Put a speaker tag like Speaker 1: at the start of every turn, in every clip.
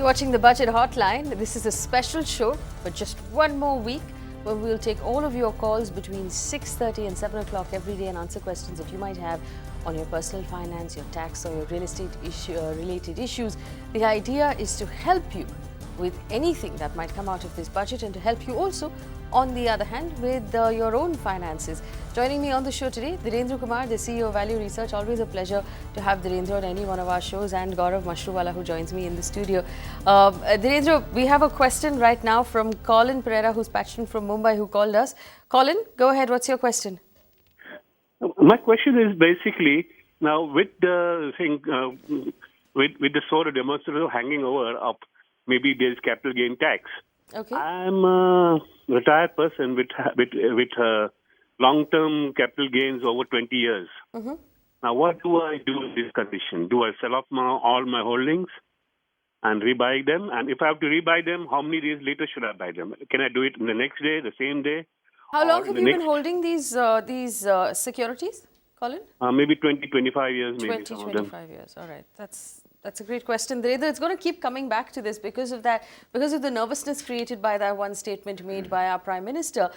Speaker 1: You're watching the Budget Hotline. This is a special show for just one more week where we'll take all of your calls between 6:30 and 7 o'clock every day and answer questions that you might have on your personal finance, your tax or your real estate related issues. The idea is to help you with anything that might come out of this budget and to help you also, on the other hand, with your own finances. Joining me on the show today, Dhirendra Kumar, the CEO of Value Research. Always a pleasure to have Dhirendra on any one of our shows, and Gaurav Mashruwala, who joins me in the studio. Dhirendra, we have a question right now from Colin Pereira, who's patched in from Mumbai, who called us. Colin, go ahead. What's your question?
Speaker 2: My question is basically, now with the thing, with the sort of demonstration hanging over up, maybe there's capital gain tax.
Speaker 1: Okay.
Speaker 2: I'm a retired person with long-term capital gains over 20 years.
Speaker 1: Mm-hmm.
Speaker 2: Now, what do I do in this condition? Do I sell off all my holdings and rebuy them? And if I have to rebuy them, how many days later should I buy them? Can I do it in the next day, the same day?
Speaker 1: How long have you been holding these securities, Colin?
Speaker 2: Maybe 20, 25 years, maybe
Speaker 1: 20, 25 years. All right. That's a great question. Dhirendra, it's going to keep coming back to this because of the nervousness created by that one statement made by our Prime Minister,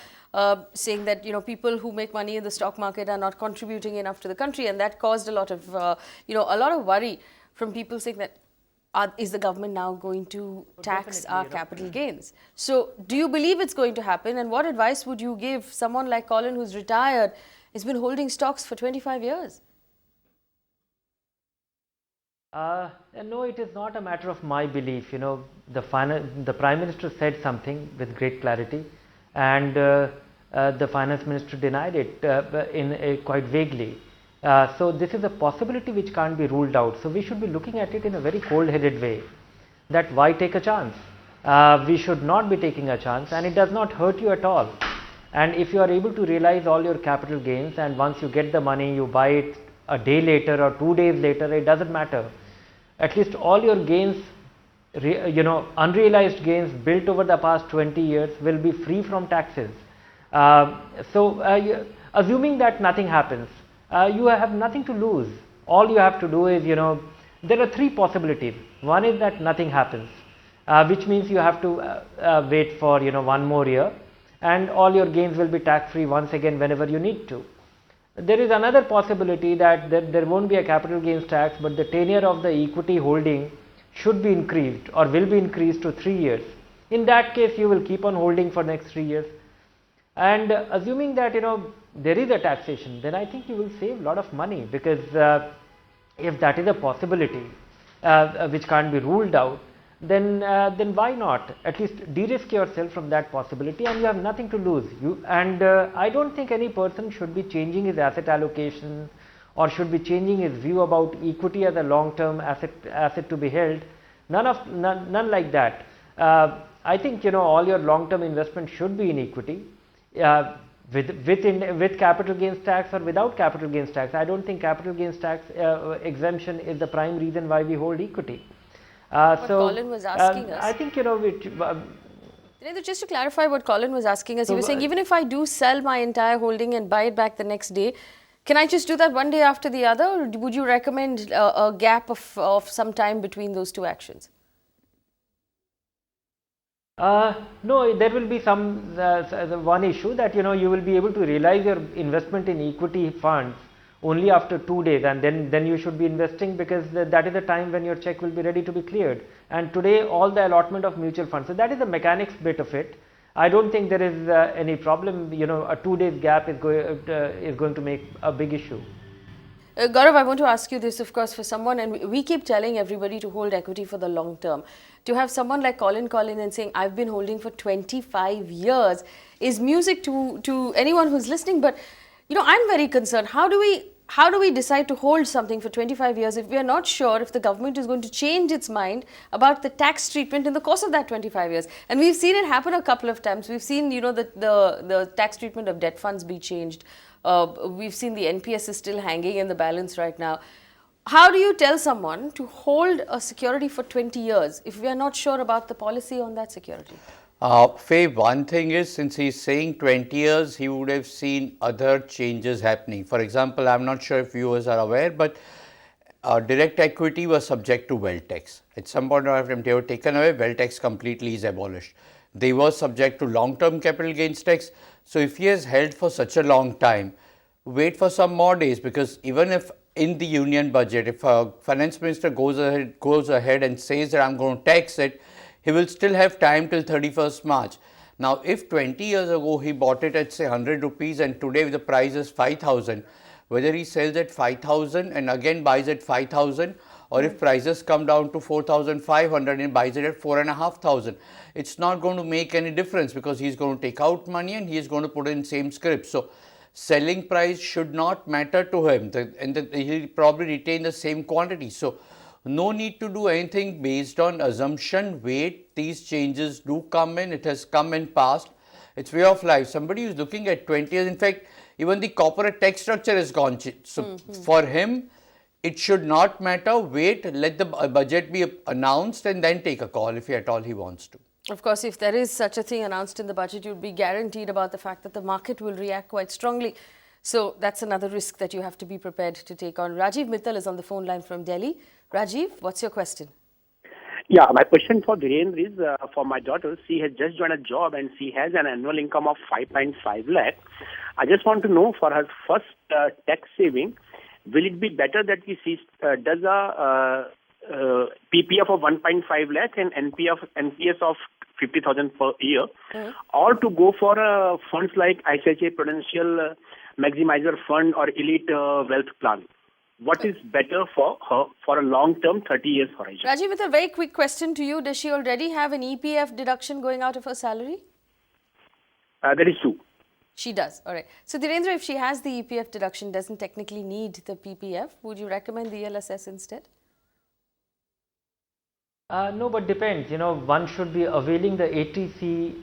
Speaker 1: saying that, people who make money in the stock market are not contributing enough to the country, and that caused a lot of worry from people saying that, is the government now going to tax our capital gains? So do you believe it's going to happen? And what advice would you give someone like Colin, who's retired, has been holding stocks for 25 years?
Speaker 3: No, it is not a matter of my belief. The Prime Minister said something with great clarity, and the Finance Minister denied it quite vaguely. So this is a possibility which can't be ruled out. So we should be looking at it in a very cold-headed way, that why take a chance? We should not be taking a chance, and it does not hurt you at all. And if you are able to realize all your capital gains, and once you get the money, you buy it a day later or 2 days later, it doesn't matter. At least all your gains, unrealized gains built over the past 20 years will be free from taxes. Assuming that nothing happens, you have nothing to lose. All you have to do is, there are three possibilities. One is that nothing happens, which means you have to wait for, one more year, and all your gains will be tax-free once again whenever you need to. There is another possibility that there won't be a capital gains tax, but the tenure of the equity holding should be increased or will be increased to 3 years. In that case, you will keep on holding for next 3 years. And assuming that, there is a taxation, then I think you will save a lot of money, because if that is a possibility which can't be ruled out, then why not? At least de-risk yourself from that possibility, and you have nothing to lose. I don't think any person should be changing his asset allocation or should be changing his view about equity as a long-term asset to be held. None like that. I think all your long-term investment should be in equity, with capital gains tax or without capital gains tax. I don't think capital gains tax exemption is the prime reason why we hold equity.
Speaker 1: Colin was asking us.
Speaker 3: I think,
Speaker 1: just to clarify what Colin was asking us, he was saying, even if I do sell my entire holding and buy it back the next day, can I just do that one day after the other, or would you recommend a gap of some time between those two actions?
Speaker 3: No, there will be some one issue that you will be able to realize your investment in equity funds only after 2 days, and then you should be investing, because that is the time when your check will be ready to be cleared. And today all the allotment of mutual funds, so that is the mechanics bit of it. I don't think there is any problem. A 2 days gap is going to make a big issue.
Speaker 1: Gaurav, I want to ask you this, of course, for someone, and we keep telling everybody to hold equity for the long term. To have someone like Colin and saying, I've been holding for 25 years is music to anyone who's listening. But, I'm very concerned. How do we decide to hold something for 25 years if we are not sure if the government is going to change its mind about the tax treatment in the course of that 25 years? And we've seen it happen a couple of times. We've seen, the tax treatment of debt funds be changed. We've seen the NPS is still hanging in the balance right now. How do you tell someone to hold a security for 20 years if we are not sure about the policy on that security?
Speaker 4: Faye, one thing is, since he's saying 20 years, he would have seen other changes happening. For example, I'm not sure if viewers are aware, but direct equity was subject to wealth tax. At some point of time, they were taken away, wealth tax completely is abolished. They were subject to long-term capital gains tax. So if he has held for such a long time, wait for some more days, because even if in the union budget, if a finance minister goes ahead and says that I'm going to tax it, he will still have time till 31st March. Now, if 20 years ago he bought it at say 100 rupees and today the price is 5,000, whether he sells at 5,000 and again buys at 5,000, or if prices come down to 4,500 and buys it at 4,500, it's not going to make any difference, because he's going to take out money and he is going to put in same script. So selling price should not matter to him, and he'll probably retain the same quantity. So no need to do anything based on assumption. Wait, these changes do come in. It has come in past. It's way of life. Somebody who's looking at 20 years, in fact, even the corporate tax structure has gone. So for him, it should not matter. Wait, let the budget be announced and then take a call if at all he wants to.
Speaker 1: Of course, if there is such a thing announced in the budget, you'd be guaranteed about the fact that the market will react quite strongly. So that's another risk that you have to be prepared to take on. Rajiv Mittal is on the phone line from Delhi. Rajiv, what's your question?
Speaker 5: Yeah, my question for Dhirendra is for my daughter. She has just joined a job and she has an annual income of 5.5 lakh. I just want to know, for her first tax saving, will it be better that she does a PPF of 1.5 lakh and NPS of 50,000 per year, or to go for funds like ICICI Prudential Maximizer Fund or Elite Wealth Plan? What is better for her for a long-term 30 years horizon?
Speaker 1: Rajiv, with a very quick question to you, does she already have an EPF deduction going out of her salary?
Speaker 5: That is true.
Speaker 1: She does. All right. So, Dhirendra, if she has the EPF deduction, doesn't technically need the PPF, would you recommend the ELSS instead?
Speaker 3: No, but depends. One should be availing the ATC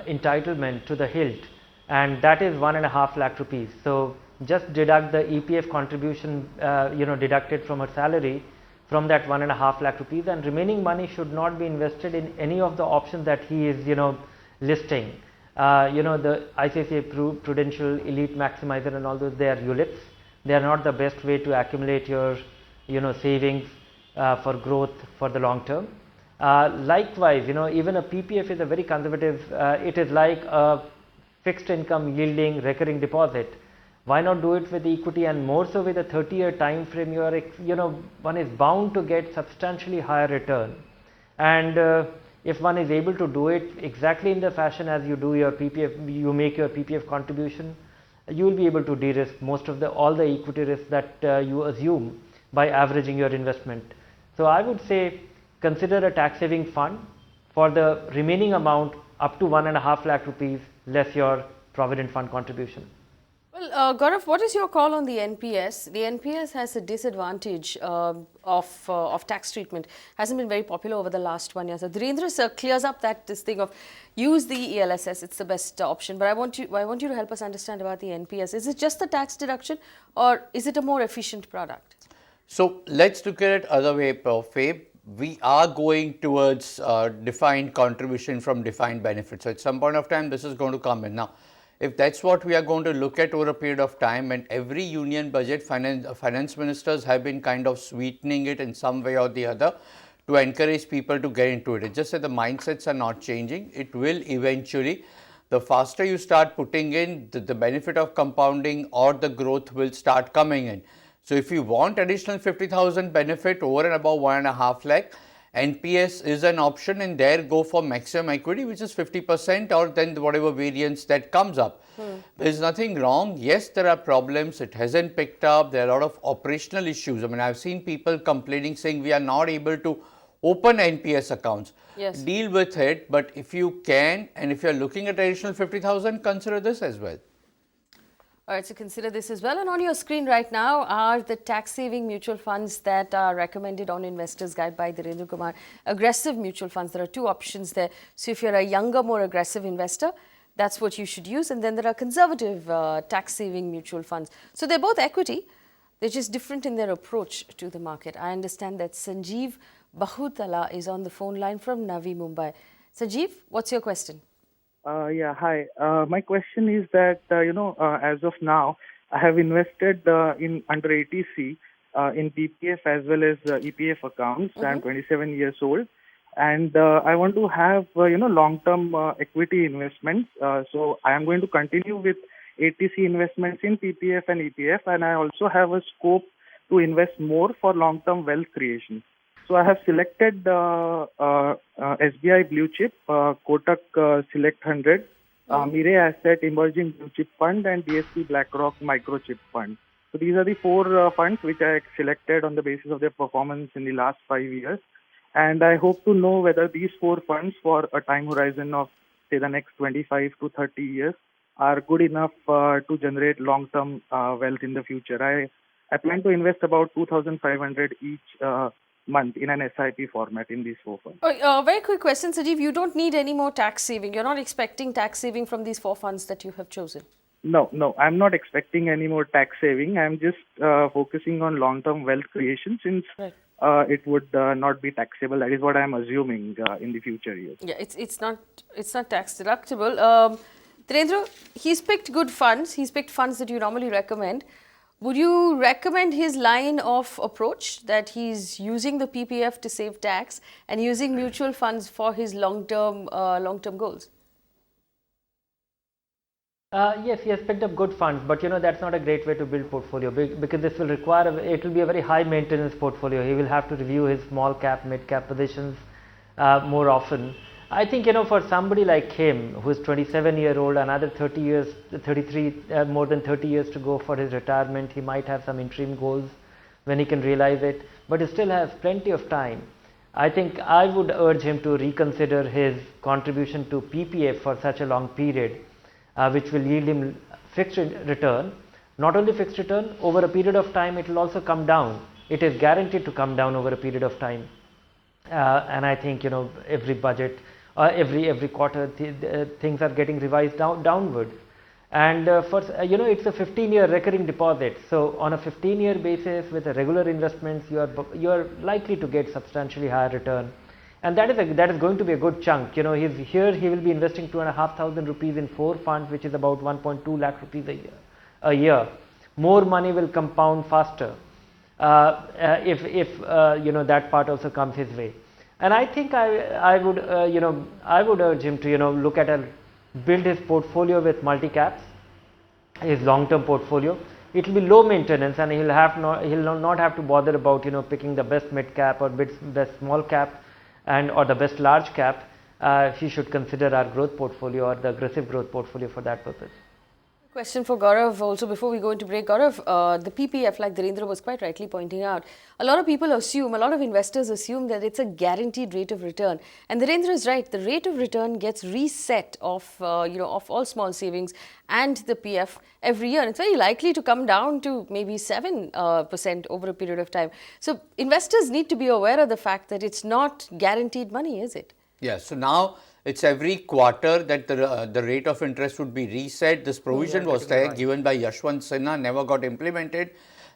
Speaker 3: entitlement to the hilt, and that is 1.5 lakh rupees. So just deduct the EPF contribution, deducted from her salary from that 1.5 lakh rupees, and remaining money should not be invested in any of the options that he is, listing. The ICICI Prudential Elite Maximizer and all those, they are ULIPs. They are not the best way to accumulate your, savings for growth for the long term. Likewise, even a PPF is a very conservative, it is like a fixed income yielding recurring deposit. Why not do it with equity, and more so with a 30-year time frame? One is bound to get substantially higher return. And if one is able to do it exactly in the fashion as you do your PPF, you make your PPF contribution, you will be able to de-risk most of all the equity risks that you assume by averaging your investment. So I would say consider a tax saving fund for the remaining amount up to 1.5 lakh rupees less your provident fund contribution.
Speaker 1: Well, Gaurav, what is your call on the NPS? The NPS has a disadvantage of tax treatment. Hasn't been very popular over the last 1 year. So Dhirendra sir clears up this thing of use the ELSS. It's the best option. But I want you to help us understand about the NPS. Is it just the tax deduction, or is it a more efficient product?
Speaker 4: So let's look at it other way, Fabe. We are going towards defined contribution from defined benefits. So at some point of time, this is going to come in. Now, if that's what we are going to look at over a period of time, and every union budget, finance ministers have been kind of sweetening it in some way or the other to encourage people to get into it. It's just that the mindsets are not changing. It will eventually, the faster you start putting in, the benefit of compounding or the growth will start coming in. So if you want additional 50,000 benefit over and above 1.5 lakh, NPS is an option, and there go for maximum equity, which is 50%, or then whatever variance that comes up. There is nothing wrong. Yes, there are problems. It hasn't picked up. There are a lot of operational issues. I mean, I've seen people complaining, saying we are not able to open NPS accounts.
Speaker 1: Yes.
Speaker 4: Deal with it. But if you can, and if you're looking at additional 50,000, consider this as well.
Speaker 1: All right, so consider this as well. And on your screen right now are the tax-saving mutual funds that are recommended on Investor's Guide by Dhirendra Kumar. Aggressive mutual funds, there are two options there. So if you're a younger, more aggressive investor, that's what you should use. And then there are conservative tax-saving mutual funds. So they're both equity. They're just different in their approach to the market. I understand that Sanjeev Bahutala is on the phone line from Navi Mumbai. Sanjeev, what's your question?
Speaker 6: Yeah, hi. My question is that, as of now, I have invested in under ATC in PPF as well as EPF accounts. I'm 27 years old, and I want to have long-term equity investments. So I am going to continue with ATC investments in PPF and EPF, and I also have a scope to invest more for long-term wealth creation. So I have selected SBI Blue Chip, Kotak Select 100, Mirae Asset Emerging Blue Chip Fund, and DSP BlackRock Microchip Fund. So these are the four funds which I selected on the basis of their performance in the last 5 years. And I hope to know whether these four funds for a time horizon of, say, the next 25 to 30 years are good enough to generate long-term wealth in the future. I plan to invest about 2,500 each month in an SIP format in these four funds.
Speaker 1: Very quick question, Sajeev. You don't need any more tax saving. You're not expecting tax saving from these four funds that you have chosen.
Speaker 6: No, I'm not expecting any more tax saving. I'm just focusing on long-term wealth creation since it would not be taxable. That is what I'm assuming in the future years.
Speaker 1: Yeah, it's not tax deductible. Dhirendra, he's picked good funds. He's picked funds that you normally recommend. Would you recommend his line of approach that he's using the PPF to save tax and using mutual funds for his long-term goals?
Speaker 3: Yes, he has picked up good funds, but that's not a great way to build portfolio because this will require, it will be a very high maintenance portfolio. He will have to review his small cap, mid cap positions more often. I think, for somebody like him, who is 27-year-old, another 33, more than 30 years to go for his retirement, he might have some interim goals when he can realize it, but he still has plenty of time. I think I would urge him to reconsider his contribution to PPF for such a long period, which will yield him fixed return. Not only fixed return, over a period of time, it will also come down. It is guaranteed to come down over a period of time. And I think, every budget, every quarter things are getting revised downwards, and it's a 15-year recurring deposit. So on a 15-year basis with a regular investments, you are likely to get substantially higher return, and that is going to be a good chunk. He will be investing 2,500 rupees in four funds, which is about 1.2 lakh rupees a year. More money will compound faster if that part also comes his way. And I think I would urge him to look at build his portfolio with multi caps, his long term portfolio. It will be low maintenance, and he'll not have to bother about picking the best mid cap or best small cap or the best large cap. He should consider our growth portfolio or the aggressive growth portfolio for that purpose.
Speaker 1: Question for Gaurav also before we go into break. Gaurav, the PPF, like Dhirendra was quite rightly pointing out, a lot of investors assume that it's a guaranteed rate of return. And Dhirendra is right, the rate of return gets reset of all small savings and the PF every year. And it's very likely to come down to maybe 7% over a period of time. So investors need to be aware of the fact that it's not guaranteed money, is it?
Speaker 4: Yeah, so now it's every quarter that the rate of interest would be reset. This provision was there given by Yashwant Sinha, never got implemented.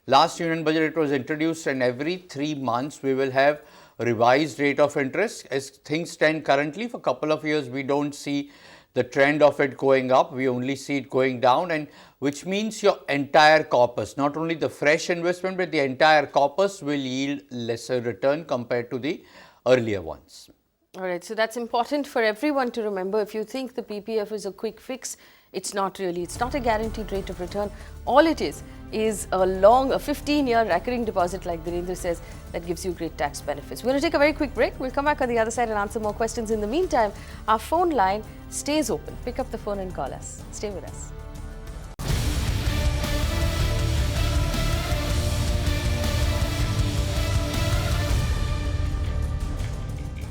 Speaker 4: Last Union Budget it was introduced, and every 3 months we will have revised rate of interest. As things stand currently, for a couple of years we don't see the trend of it going up, we only see it going down, and which means your entire corpus, not only the fresh investment but the entire corpus will yield lesser return compared to the earlier ones.
Speaker 1: All right, so that's important for everyone to remember. If you think the PPF is a quick fix, it's not really. It's not a guaranteed rate of return. All it is a 15-year recurring deposit, like Dhirendra says, that gives you great tax benefits. We're going to take a very quick break. We'll come back on the other side and answer more questions. In the meantime, our phone line stays open. Pick up the phone and call us. Stay with us.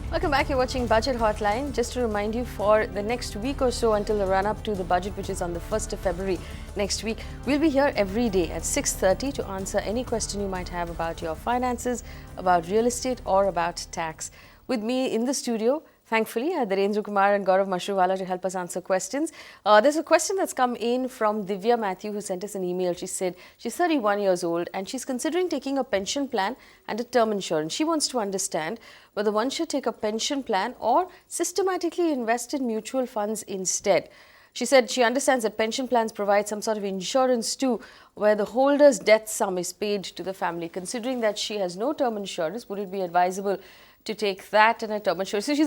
Speaker 1: Welcome back. You're watching Budget Hotline. Just to remind you, for the next week or so until the run-up to the budget, which is on the 1st of February next week, we'll be here every day at 6:30 to answer any question you might have about your finances, about real estate or about tax. With me in the studio, thankfully, I have Dhirendra Kumar and Gaurav Mashruwala to help us answer questions. There's a question that's come in from Divya Matthew, who sent us an email. She said she's 31 years old and she's considering taking a pension plan and a term insurance. She wants to understand whether one should take a pension plan or systematically invest in mutual funds instead. She said she understands that pension plans provide some sort of insurance too, where the holder's death sum is paid to the family. Considering that she has no term insurance, would it be advisable to take that and a term insurance? So she's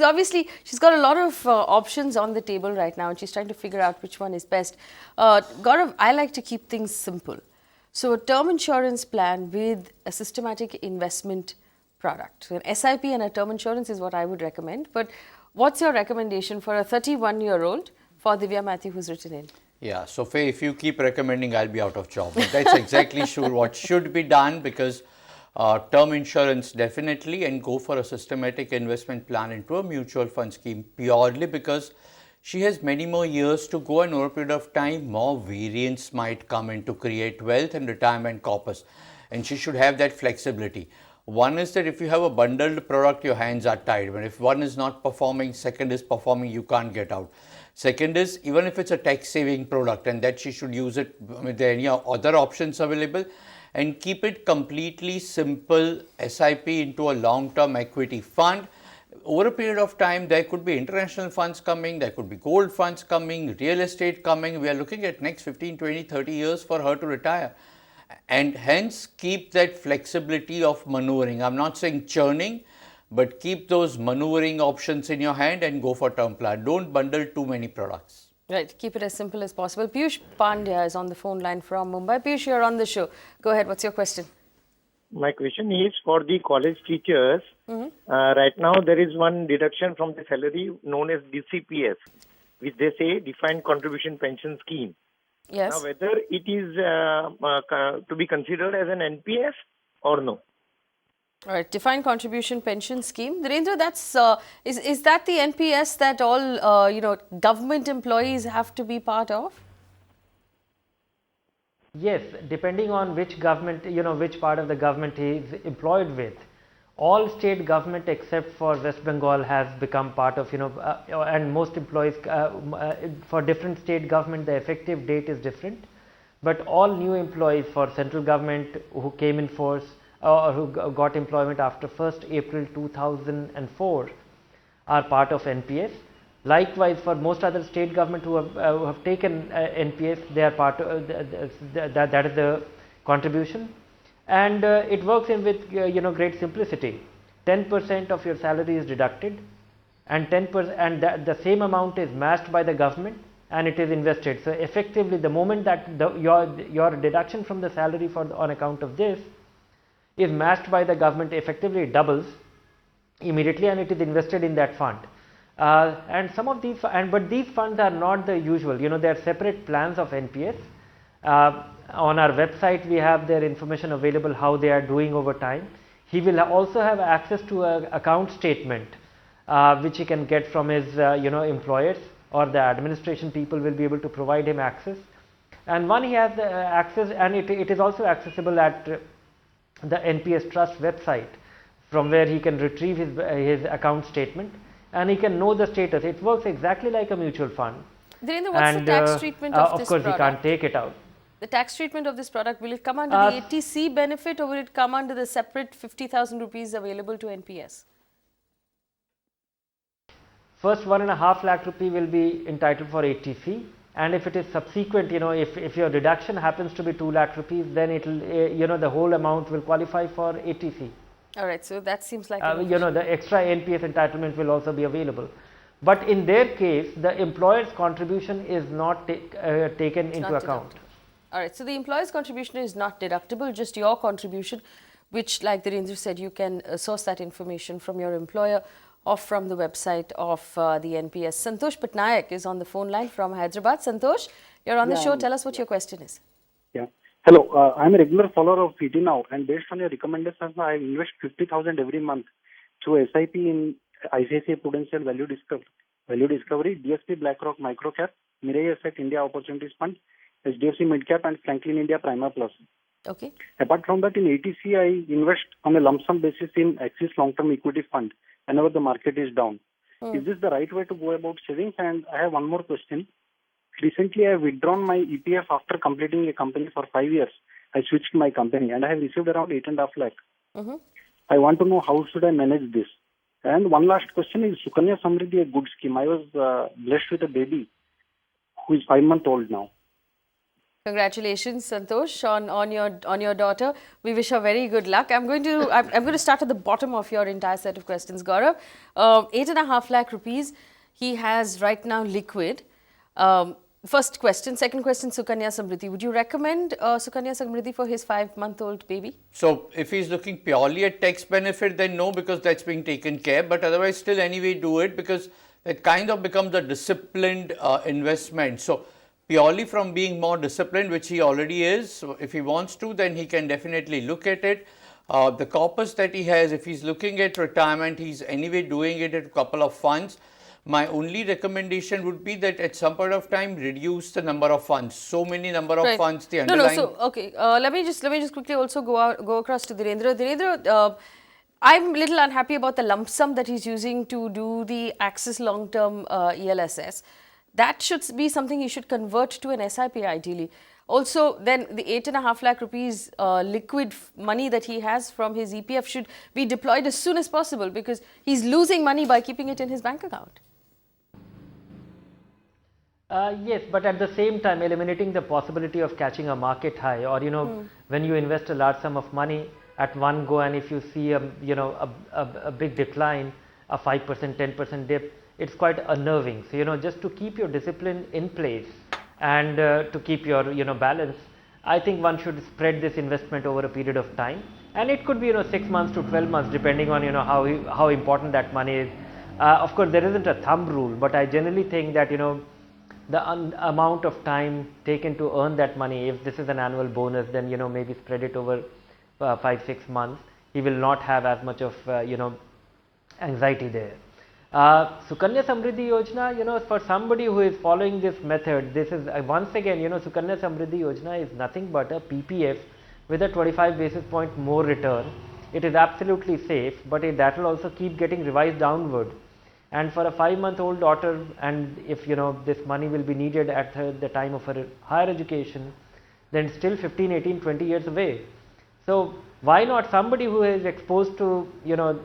Speaker 1: got a lot of options on the table right now, and she's trying to figure out which one is best. Gaurav, I like to keep things simple. So a term insurance plan with a systematic investment product. So an SIP and a term insurance is what I would recommend. But what's your recommendation for a 31-year-old for Divya Matthew who's written in?
Speaker 4: Yeah, so Faye, if you keep recommending, I'll be out of job. But that's exactly sure what should be done, because term insurance definitely, and go for a systematic investment plan into a mutual fund scheme, purely because she has many more years to go, and over a period of time more variants might come in to create wealth and retirement corpus, and she should have that flexibility. One is that if you have a bundled product, your hands are tied. When if one is not performing, second is performing, you can't get out. Second is, even if it's a tax saving product, and that she should use it with there any other options available, and keep it completely simple SIP into a long-term equity fund. Over a period of time, there could be international funds coming, there could be gold funds coming, real estate coming. We are looking at next 15, 20, 30 years for her to retire. And hence, keep that flexibility of maneuvering. I'm not saying churning, but keep those maneuvering options in your hand and go for term plan. Don't bundle too many products.
Speaker 1: Right, keep it as simple as possible. Piyush Pandya is on the phone line from Mumbai. Piyush, you're on the show. Go ahead, what's your question?
Speaker 7: My question is for the college teachers. Right now, there is one deduction from the salary known as DCPS, which they say defined contribution pension scheme.
Speaker 1: Yes.
Speaker 7: Now, whether it is to be considered as an NPS or no?
Speaker 1: All right, defined contribution pension scheme. Dhirendra, that's is that the NPS that all government employees have to be part of?
Speaker 3: Yes, depending on which government, which part of the government he is employed with. All state government except for West Bengal has become part of, and most employees for different state government, the effective date is different. But all new employees for central government who came in force or who got employment after 1st April 2004 are part of NPS. Likewise, for most other state government who have taken NPS, they are part of that is the contribution, and it works in with great simplicity. 10% of your salary is deducted, and 10% and the same amount is matched by the government, and it is invested. So effectively, the moment that your deduction from the salary on account of this is matched by the government, effectively it doubles immediately, and it is invested in that fund. And some of these, but these funds are not the usual. They are separate plans of NPS. On our website, we have their information available how they are doing over time. He will also have access to an account statement, which he can get from his employers, or the administration people will be able to provide him access. And one he has access, and it is also accessible at the NPS Trust website, from where he can retrieve his account statement, and he can know the status. It works exactly like a mutual fund.
Speaker 1: Dhirendra, what's the tax treatment of this product?
Speaker 3: Of course, he can't take it out.
Speaker 1: The tax treatment of this product, will it come under the 80C benefit, or will it come under the separate 50,000 rupees available to NPS?
Speaker 3: First 1.5 lakh rupee will be entitled for 80C, and if it is subsequent, if your deduction happens to be 2 lakh rupees, then it will, the whole amount will qualify for 80C.
Speaker 1: All right, so that seems like
Speaker 3: the extra NPS entitlement will also be available. But in their case, the employer's contribution is not taken into account.
Speaker 1: All right, so the employer's contribution is not deductible, just your contribution, which, like Dhirendra said, you can source that information from your employer or from the website of the NPS. Santosh Patnaik is on the phone line from Hyderabad. Santosh, you're on the show. Tell us what your question is.
Speaker 8: Yeah. Hello, I'm a regular follower of PT Now, and based on your recommendations, I invest 50,000 every month through SIP in ICICI Prudential Value Discovery, DSP BlackRock Microcap, Mirai Asset India Opportunities Fund, HDFC Midcap, and Franklin India Prima Plus.
Speaker 1: Okay.
Speaker 8: Apart from that, in ATC, I invest on a lump sum basis in Axis Long-Term Equity Fund whenever the market is down. Is this the right way to go about savings? And I have one more question. Recently, I have withdrawn my EPF after completing a company for 5 years. I switched my company and I have received around 8.5 lakh. I want to know how should I manage this. And one last question is Sukanya Samriddhi a good scheme? I was blessed with a baby who is 5 months old now.
Speaker 1: Congratulations, Santosh, on your daughter. We wish her very good luck. I'm going to start at the bottom of your entire set of questions, Gaurav. 8.5 lakh rupees he has right now liquid. First question. Second question, Sukanya Samriddhi. Would you recommend Sukanya Samriddhi for his 5-month-old baby?
Speaker 4: So if he's looking purely at tax benefit, then no, because that's being taken care. But otherwise, still anyway do it, because it kind of becomes a disciplined investment. So purely from being more disciplined, which he already is, so if he wants to, then he can definitely look at it. The corpus that he has, if he's looking at retirement, he's anyway doing it at a couple of funds. My only recommendation would be that at some point of time, reduce the number of funds. So many number of funds, the underlying...
Speaker 1: No, so, okay, let me just quickly also go across to Dhirendra. Dhirendra, I'm a little unhappy about the lump sum that he's using to do the Axis long-term ELSS. That should be something he should convert to an SIP ideally. Also, then the 8.5 lakh rupees liquid money that he has from his EPF should be deployed as soon as possible, because he's losing money by keeping it in his bank account.
Speaker 3: Yes, but at the same time, eliminating the possibility of catching a market high, or when you invest a large sum of money at one go, and if you see a big decline, a 5%, 10% dip, it's quite unnerving. So just to keep your discipline in place and to keep your balance, I think one should spread this investment over a period of time, and it could be 6 months to 12 months, depending on how important that money is. Of course, there isn't a thumb rule, but I generally think that the amount of time taken to earn that money, if this is an annual bonus, then maybe spread it over 5-6 months. He will not have as much of anxiety there. Sukanya Samriddhi Yojana, for somebody who is following this method, this is once again, Sukanya Samriddhi Yojana is nothing but a PPF with a 25 basis point more return. It is absolutely safe, but that will also keep getting revised downward. And for a 5-month-old daughter, and if this money will be needed at the time of her higher education, then still 15, 18, 20 years away. So why not somebody who is exposed to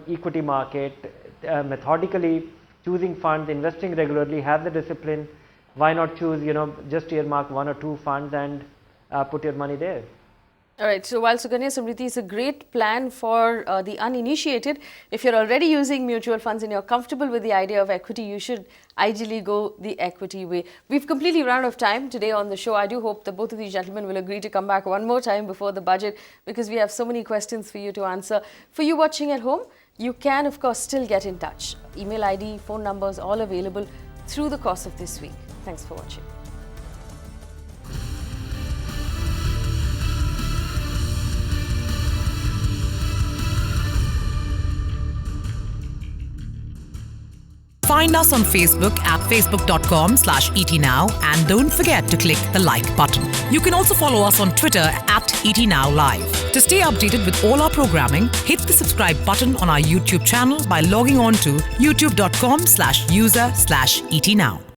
Speaker 3: equity market, methodically choosing funds, investing regularly, have the discipline? Why not choose just earmark 1 or 2 funds and put your money there?
Speaker 1: All right, so while Sukanya Samriddhi is a great plan for the uninitiated, if you're already using mutual funds and you're comfortable with the idea of equity, you should ideally go the equity way. We've completely run out of time today on the show. I do hope that both of these gentlemen will agree to come back one more time before the budget, because we have so many questions for you to answer. For you watching at home, you can, of course, still get in touch. Email ID, phone numbers, all available through the course of this week. Thanks for watching.
Speaker 9: Find us on Facebook at facebook.com/ETNow, and don't forget to click the like button. You can also follow us on Twitter at ETNowLive. To stay updated with all our programming, hit the subscribe button on our YouTube channel by logging on to youtube.com/user/ETNow.